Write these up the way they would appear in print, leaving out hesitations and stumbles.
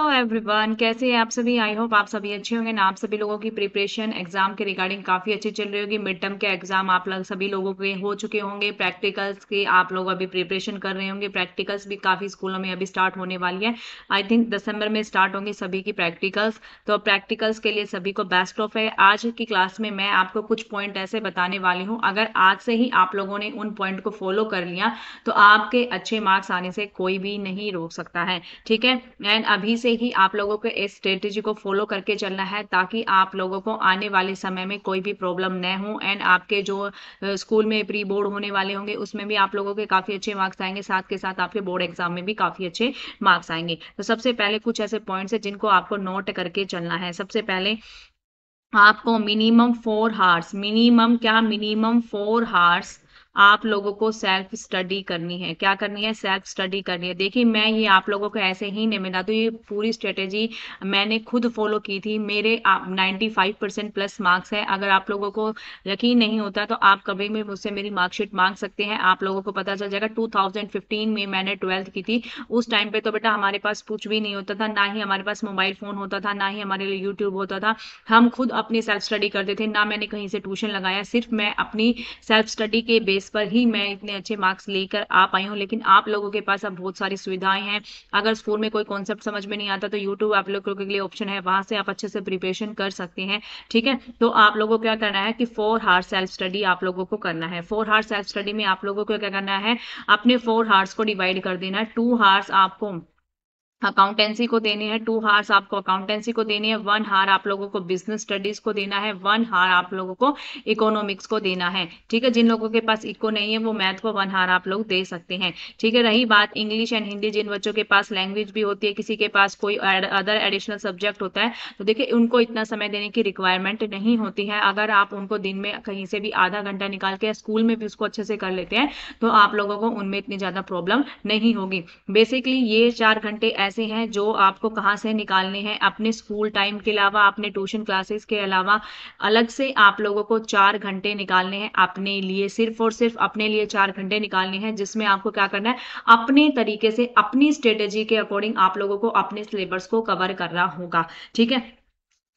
Hello everyone, कैसे हैं आप सभी। आई होप आप सभी अच्छे होंगे ना। आप सभी लोगों की प्रिपरेशन एग्जाम के रिगार्डिंग काफी अच्छी चल रही होगी। मिड टर्म के एग्जाम आप लोग सभी लोगों के हो चुके होंगे। प्रैक्टिकल्स के आप लोग अभी प्रिपरेशन कर रहे होंगे। प्रैक्टिकल्स भी काफी स्कूलों में अभी स्टार्ट होने वाली है। आई थिंक दिसंबर में स्टार्ट होंगी सभी की प्रैक्टिकल्स। तो प्रैक्टिकल्स के लिए सभी को बेस्ट ऑफ है। आज की क्लास में मैं आपको कुछ पॉइंट ऐसे बताने वाली हूँ, अगर आज से ही आप लोगों ने उन पॉइंट को फॉलो कर लिया तो आपके अच्छे मार्क्स आने से कोई भी नहीं रोक सकता है। ठीक है। एंड अभी से ही आप लोगों को इस स्ट्रेटेजी को फॉलो करके चलना है ताकि आप लोगों को आने वाले समय में कोई भी प्रॉब्लम न हो। एंड आपके जो स्कूल में प्री बोर्ड होने वाले होंगे उसमें भी आप लोगों के काफी अच्छे मार्क्स आएंगे, साथ के साथ आपके बोर्ड एग्जाम में भी काफी अच्छे मार्क्स आएंगे। तो सबसे पहले कुछ ऐसे पॉइंट्स है जिनको आपको नोट करके चलना है। सबसे पहले आपको मिनिमम 4 आवर्स, मिनिमम 4 आवर्स आप लोगों को सेल्फ स्टडी करनी है। क्या करनी है? सेल्फ स्टडी करनी है। देखिए, मैं ये आप लोगों को ऐसे ही नहीं बता दूँ, ये पूरी स्ट्रेटेजी मैंने खुद फॉलो की थी। मेरे 95% प्लस मार्क्स है। अगर आप लोगों को यकीन नहीं होता तो आप कभी भी मुझसे मेरी मार्कशीट मांग सकते हैं, आप लोगों को पता चल जाएगा। 2015 में मैंने 12th की थी। उस टाइम पे तो बेटा हमारे पास कुछ भी नहीं होता था, ना ही हमारे पास मोबाइल फोन होता था, ना ही हमारे लिए यूट्यूब होता था। हम खुद अपनी सेल्फ स्टडी करते थे, ना मैंने कहीं से ट्यूशन लगाया। सिर्फ मैं अपनी सेल्फ स्टडी के बेस पर ही मैं इतने अच्छे मार्क्स लेकर आ पाई हूँ। लेकिन आप लोगों के पास अब बहुत सारी सुविधाएं हैं। अगर स्कूल में कोई कॉन्सेप्ट समझ में नहीं आता तो यूट्यूब आप लोगों के लिए ऑप्शन है, वहां से आप अच्छे से प्रिपरेशन कर सकते हैं। ठीक है। तो आप लोगों को क्या करना है कि 4 आवर्स सेल्फ स्टडी आप लोगों को करना है। 4 आवर्स सेल्फ स्टडी में आप लोगों को क्या करना है, अपने 4 आवर्स को डिवाइड कर देना है। 2 आवर्स आपको अकाउंटेंसी को देने हैं, 2 आवर्स आपको अकाउंटेंसी को देनी है, 1 आवर आप लोगों को बिजनेस स्टडीज को देना है, 1 आवर आप लोगों को इकोनॉमिक्स को देना है। ठीक है। जिन लोगों के पास इको नहीं है वो मैथ को 1 आवर आप लोग दे सकते हैं। ठीक है। रही बात इंग्लिश एंड हिंदी, जिन बच्चों के पास लैंग्वेज भी होती है, किसी के पास कोई अदर एडिशनल सब्जेक्ट होता है, तो देखिए उनको इतना समय देने की रिक्वायरमेंट नहीं होती है। अगर आप उनको दिन में कहीं से भी आधा घंटा निकाल के स्कूल में भी उसको अच्छे से कर लेते हैं तो आप लोगों को उनमें इतनी ज्यादा प्रॉब्लम नहीं होगी। बेसिकली ये 4 घंटे ऐसे हैं जो आपको कहाँ से निकालने हैं, अपने स्कूल टाइम के अलावा, अपने ट्यूशन क्लासेस के अलावा अलग से आप लोगों को 4 घंटे निकालने हैं अपने लिए। सिर्फ और सिर्फ अपने लिए 4 घंटे निकालने हैं, जिसमें आपको क्या करना है, अपने तरीके से अपनी स्ट्रेटेजी के अकॉर्डिंग आप लोगों को अपने सिलेबस को कवर करना होगा। ठीक है।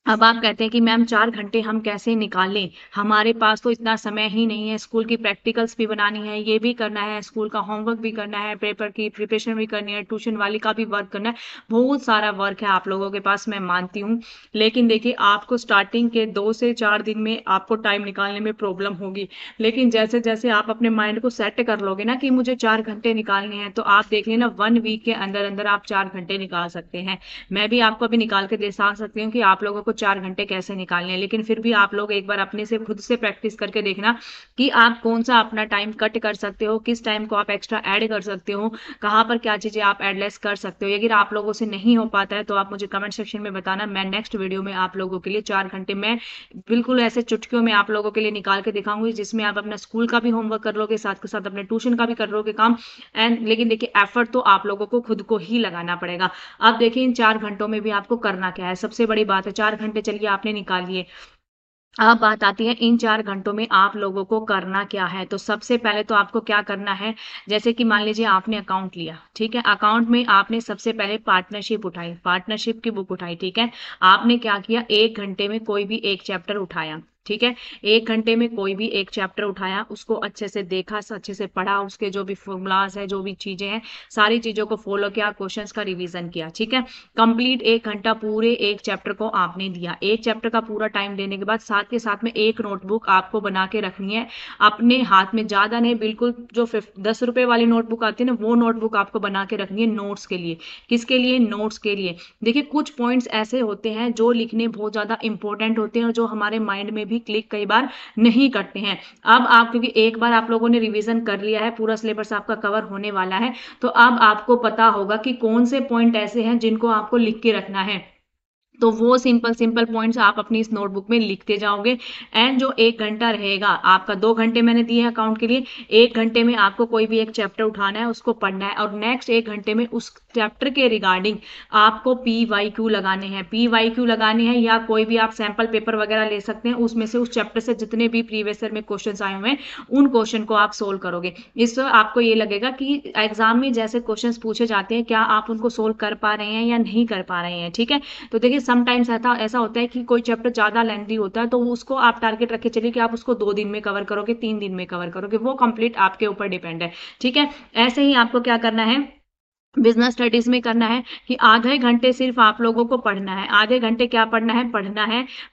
अब आप कहते हैं कि मैम 4 घंटे हम कैसे निकालें, हमारे पास तो इतना समय ही नहीं है, स्कूल की प्रैक्टिकल्स भी बनानी है, ये भी करना है, स्कूल का होमवर्क भी करना है, पेपर की प्रिपरेशन भी करनी है, ट्यूशन वाली का भी वर्क करना है। बहुत सारा वर्क है आप लोगों के पास, मैं मानती हूँ। लेकिन देखिए, आपको स्टार्टिंग के 2 से 4 दिन में आपको टाइम निकालने में प्रॉब्लम होगी। लेकिन जैसे जैसे आप अपने माइंड को सेट कर लोगे ना कि मुझे 4 घंटे निकालने हैं, तो आप देख लेना 1 वीक के अंदर अंदर आप 4 घंटे निकाल सकते हैं। मैं भी आपको अभी निकाल के दिखा सकती हूँ कि आप लोगों को 4 घंटे कैसे निकालने हैं। लेकिन फिर भी आप लोग एक बार अपने से खुद से प्रैक्टिस करके देखना कि आप कौन सा अपना टाइम कट कर सकते हो, किस टाइम को आप एक्स्ट्रा ऐड कर सकते हो, कहाँ पर क्या चीजें आप ऐड लेस कर सकते हो। अगर आप लोगों से नहीं हो पाता है तो आप मुझे कमेंट सेक्शन में बताना। मैं नेक्स्ट वीडियो में आप लोगों के लिए 4 घंटे मैं बिल्कुल ऐसे चुटकियों में आप लोगों के लिए निकाल के दिखाऊंगी, जिसमें आप अपना स्कूल का भी होमवर्क कर लोगे, साथ के साथ अपने ट्यूशन का भी कर लोगे काम। एंड लेकिन देखिए, एफर्ट तो आप लोगों को खुद को ही लगाना पड़ेगा। अब देखिए, इन 4 घंटों में भी आपको करना क्या है। सबसे बड़ी बात है, 4 घंटे चलिए आपने निकाल लिए। अब बात आती है इन 4 घंटों में आप लोगों को करना क्या है। तो सबसे पहले तो आपको क्या करना है, जैसे कि मान लीजिए आपने अकाउंट लिया। ठीक है। अकाउंट में आपने सबसे पहले पार्टनरशिप उठाई, पार्टनरशिप की बुक उठाई। ठीक है। आपने क्या किया, 1 घंटे में कोई भी एक चैप्टर उठाया। ठीक है। 1 घंटे में कोई भी एक चैप्टर उठाया, उसको अच्छे से देखा, अच्छे से पढ़ा, उसके जो भी फॉर्मूलाज है, जो भी चीजें हैं, सारी चीजों को फॉलो किया, क्वेश्चंस का रिवीजन किया। ठीक है। कंप्लीट 1 घंटा पूरे एक चैप्टर को आपने दिया। एक चैप्टर का पूरा टाइम देने के बाद साथ के साथ में एक नोटबुक आपको बना के रखनी है अपने हाथ में। ज्यादा नहीं, बिल्कुल जो 10 रुपए वाली नोटबुक आती है ना, वो नोटबुक आपको बना के रखनी है नोट्स के लिए। किसके लिए? नोट्स के लिए। देखिए, कुछ पॉइंट्स ऐसे होते हैं जो लिखने बहुत ज्यादा इंपॉर्टेंट होते हैं और जो हमारे माइंड में भी क्लिक कई बार नहीं करते हैं। अब आप, क्योंकि एक बार आप लोगों ने रिवीजन कर लिया है, पूरा सिलेबस आपका कवर होने वाला है, तो अब आपको पता होगा कि कौन से पॉइंट ऐसे हैं जिनको आपको लिख के रखना है। तो वो सिंपल सिंपल पॉइंट्स आप अपनी इस नोटबुक में लिखते जाओगे। एंड जो 1 घंटा रहेगा आपका, 2 घंटे मैंने दिए हैं अकाउंट के लिए, 1 घंटे में आपको कोई भी एक चैप्टर उठाना है, उसको पढ़ना है, और नेक्स्ट 1 घंटे में उस चैप्टर के रिगार्डिंग आपको PYQ लगाने हैं। PYQ लगाने हैं या कोई भी आप सैंपल पेपर वगैरह ले सकते हैं, उसमें से उस चैप्टर से जितने भी प्रीवियस ईयर में क्वेश्चंस आए हुए हैं उन क्वेश्चन को आप सोल्व करोगे। इससे आपको ये लगेगा कि एग्जाम में जैसे क्वेश्चंस पूछे जाते हैं क्या आप उनको सोल्व कर पा रहे हैं या नहीं कर पा रहे हैं। ठीक है, तो देखिए समटाइम्स ऐसा होता है कि कोई चैप्टर ज्यादा लेंथी होता है तो उसको आप टारगेट रखे चलिए कि आप उसको 2 दिन में कवर करोगे, 3 दिन में कवर करोगे, वो कंप्लीट आपके ऊपर डिपेंड है। ठीक है, ऐसे ही आपको क्या करना है, बिजनेस स्टडीज में करना है कि आधे घंटे सिर्फ आप लोगों को पढ़ना है। आधे घंटे क्या पढ़ना है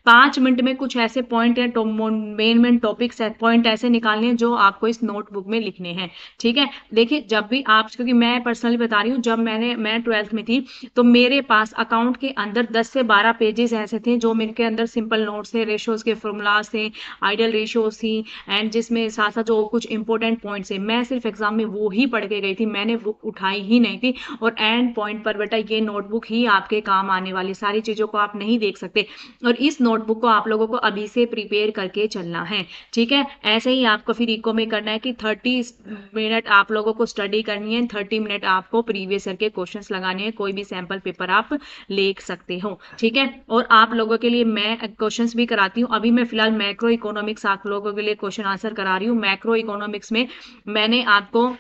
5 मिनट में कुछ ऐसे पॉइंट या मेन टॉपिक्स पॉइंट ऐसे निकालने हैं जो आपको इस नोटबुक में लिखने हैं। ठीक है, देखिए जब भी आप, क्योंकि मैं पर्सनली बता रही हूँ, जब मैं 12th में थी तो मेरे पास अकाउंट के अंदर 10 से 12 पेजेस ऐसे थे जो मेरे अंदर सिंपल नोट्स थे, रेशियोज के फॉर्मूलाज थे, आइडियल रेशियोज थी, एंड जिसमें साथ साथ जो कुछ इंपॉर्टेंट पॉइंट्स है मैं सिर्फ एग्जाम में वो ही पढ़ के गई थी, मैंने बुक उठाई ही नहीं थी। और एंड पॉइंट पर बेटा ये नोटबुक ही आपके काम आने वाली, सारी चीजों को आप नहीं देख सकते, और इस नोटबुक को आप लोगों को अभी से प्रिपेयर करके चलना है। ठीक है, ऐसे ही आपको फिर इको में करना है कि 30 मिनट आप लोगों को स्टडी करनी है, 30 मिनट आपको प्रीवियस ईयर के क्वेश्चंस लगाने हैं, कोई भी सैंपल पेपर आप ले सकते हो। ठीक है, और आप लोगों के लिए मैं क्वेश्चंस भी कराती हूँ। अभी मैं फिलहाल मैक्रो इकोनॉमिक्स आप लोगों के लिए क्वेश्चन आंसर करा रही हूँ। मैक्रो इकोनॉमिक्स में मैंने आपको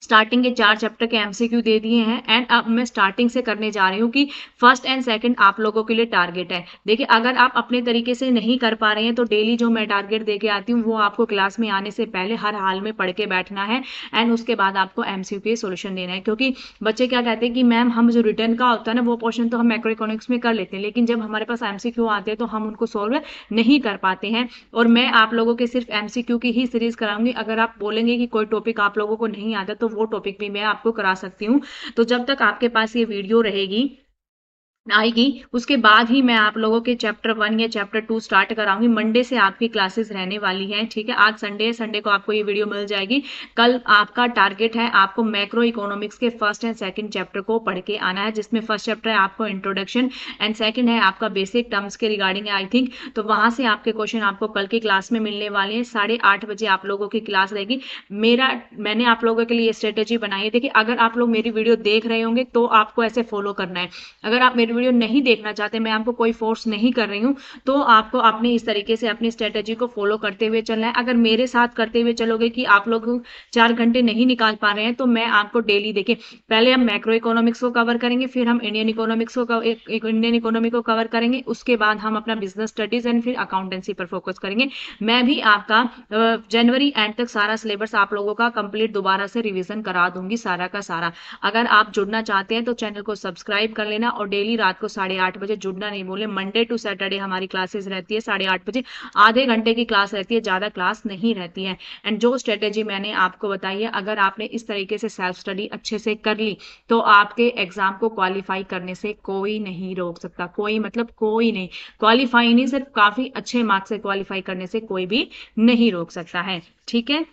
स्टार्टिंग के 4 चैप्टर के एमसीक्यू दे दिए हैं, एंड अब मैं स्टार्टिंग से करने जा रही हूँ कि फर्स्ट एंड सेकंड आप लोगों के लिए टारगेट है। देखिए अगर आप अपने तरीके से नहीं कर पा रहे हैं तो डेली जो मैं टारगेट दे के आती हूँ वो आपको क्लास में आने से पहले हर हाल में पढ़ के बैठना है, एंड उसके बाद आपको एमसीक्यू के सोल्यूशन देना है। क्योंकि बच्चे क्या कहते हैं कि मैम हम जो रिटर्न का होता है ना वो पोर्शन तो हम मैक्रो इकोनॉमिक्स में कर लेते हैं, लेकिन जब हमारे पास एमसीक्यू आते हैं तो हम उनको सोल्व नहीं कर पाते हैं। और मैं आप लोगों के सिर्फ एमसीक्यू की ही सीरीज कराऊंगी। अगर आप बोलेंगे कि कोई टॉपिक आप लोगों को नहीं आता तो वो टॉपिक भी मैं आपको करा सकती हूँ। तो जब तक आपके पास ये वीडियो आएगी उसके बाद ही मैं आप लोगों के चैप्टर 1 या चैप्टर 2 स्टार्ट कराऊंगी। मंडे से आपकी क्लासेस रहने वाली हैं। ठीक है, आज संडे को आपको ये वीडियो मिल जाएगी। कल आपका टारगेट है आपको मैक्रो इकोनॉमिक्स के फर्स्ट एंड सेकंड चैप्टर को पढ़ के आना है, जिसमें फर्स्ट चैप्टर है आपको इंट्रोडक्शन एंड सेकंड है आपका बेसिक टर्म्स के रिगार्डिंग है आई थिंक। तो वहां से आपके क्वेश्चन आपको कल की क्लास में मिलने वाले हैं। 8:30 बजे आप लोगों की क्लास रहेगी। मैंने आप लोगों के लिए स्ट्रेटेजी बनाई है। देखिए अगर आप लोग मेरी वीडियो देख रहे होंगे तो आपको ऐसे फॉलो करना है। अगर आप मेरी वीडियो नहीं देखना चाहते, मैं आपको कोई फोर्स नहीं कर रही हूं, तो आपको अपने इस तरीके से अपनी स्ट्रेटेजी को फॉलो करते हुए चलना है। अगर मेरे साथ करते हुए चलोगे कि आप लोग 4 घंटे नहीं निकाल पा रहे हैं तो मैं आपको डेली, देखिए पहले हम मैक्रो इकोनॉमिक्स को कवर करेंगे, फिर हम इंडियन इकोनॉमिक्स को इंडियन इकोनॉमी को कवर करेंगे, उसके बाद हम अपना बिजनेस स्टडीज एंड फिर अकाउंटेंसी पर फोकस करेंगे। मैं भी आपका जनवरी एंड तक सारा सिलेबस आप लोगों का कंप्लीट दोबारा से रिवीजन करा दूंगी, सारा का सारा। अगर आप जुड़ना चाहते हैं तो चैनल को सब्सक्राइब कर लेना, और डेली रात को 8:30 बजे जुड़ना नहीं बोले। मंडे टू सैटरडे हमारी क्लासेस रहती है 8:30 बजे, आधे घंटे की क्लास रहती है, ज्यादा क्लास नहीं रहती है। एंड जो स्ट्रेटेजी मैंने आपको बताई है, अगर आपने इस तरीके से सेल्फ स्टडी अच्छे से कर ली तो आपके एग्जाम को क्वालिफाई करने से कोई नहीं रोक सकता। कोई मतलब कोई नहीं, क्वालिफाई नहीं, सिर्फ काफी अच्छे मार्क्स से क्वालिफाई करने से कोई भी नहीं रोक सकता है। ठीक है।